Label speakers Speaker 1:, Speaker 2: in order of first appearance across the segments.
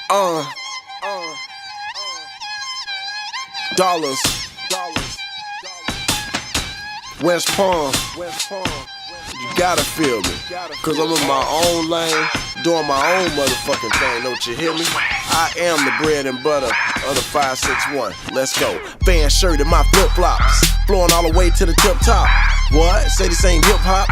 Speaker 1: uh, dollars, West Palm, you gotta feel me, cause I'm in my own lane, doing my own motherfucking thing, don't you hear me? I am the bread and butter of the 561, let's go. Fan shirt and my flip-flops, blowing all the way to the tip top. What? Say this ain't hip-hop?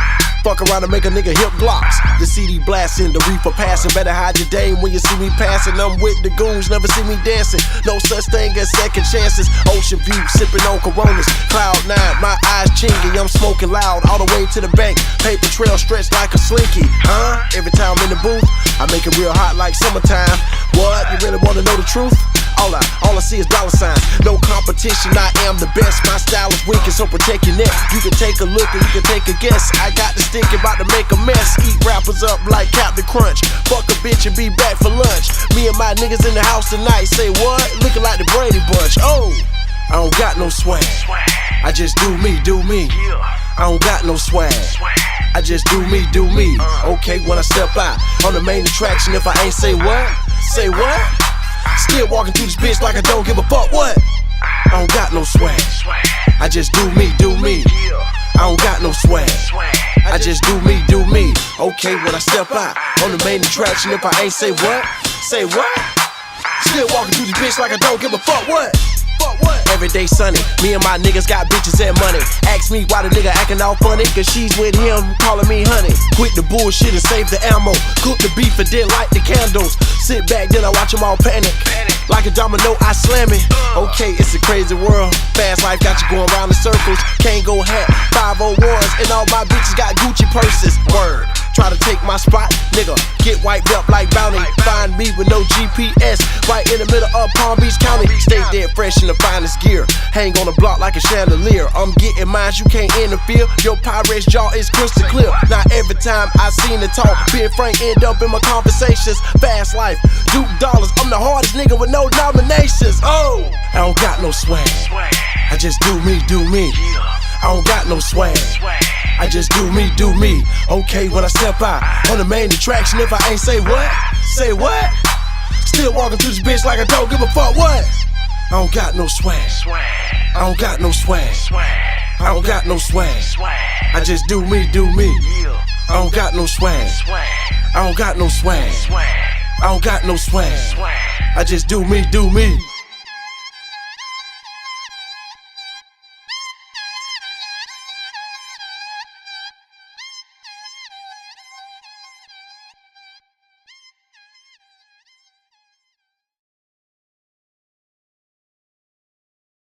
Speaker 1: Fuck around and make a nigga hip glocks. The CD blasting, the reefer passing. Better hide your dame when you see me passing. I'm with the goons, never see me dancing. No such thing as second chances. Ocean view, sipping on Coronas. Cloud 9, my eyes chingy. I'm smoking loud all the way to the bank. Paper trail stretched like a slinky. Every time I'm in the booth, I make it real hot like summertime. What? You really wanna know the truth? All I see is dollar signs. No competition, I am the best. My style is wicked, so protect your neck. You can take a look and you can take a guess. I got the stick, about to make a mess. Eat rappers up like Captain Crunch. Fuck a bitch and be back for lunch. Me and my niggas in the house tonight. Say what? Looking like the Brady Bunch. Oh, I don't got no swag. I just do me, do me. I don't got no swag. I just do me, do me. Okay, when I step out on the main attraction, if I ain't say what? Say what? Still walking through this bitch like I don't give a fuck. What? I don't got no swag. I just do me, do me. I don't got no swag. I just do me, do me. Okay, when I step out on the main attraction, if I ain't say what? Say what? Still walking through this bitch like I don't give a fuck. What? Everyday sunny, me and my niggas got bitches and money. Ask me why the nigga acting all funny, cause she's with him, calling me honey. Quit the bullshit and save the ammo. Cook the beef and then light the candles. Sit back, then I watch them all panic. Like a domino, I slam it. Okay, it's a crazy world. Fast life got you going round in circles. Can't go hat, 501s, and all my bitches got Gucci purses. Word. Try to take my spot, nigga, get wiped up like Bounty. Find me with no GPS, right in the middle of Palm Beach County. Stay dead fresh in the finest gear, hang on the block like a chandelier. I'm getting mine, you can't interfere. Your Pyrex jaw is crystal clear. Not every time I seen the talk, being frank end up in my conversations. Fast life, Duke dollars, I'm the hardest nigga with no nominations. Oh, I don't got no swag. I just do me, do me. I don't got no swag. I just do me, do me. Okay, when I step out on the main attraction, if I ain't say what? Say what? Still walking through this bitch like I don't give a fuck. What? I don't got no swag. I don't got no swag. I don't got no swag. I just do me, do me. I don't got no swag. I don't got no swag. I don't got no swag. I just do me, do me.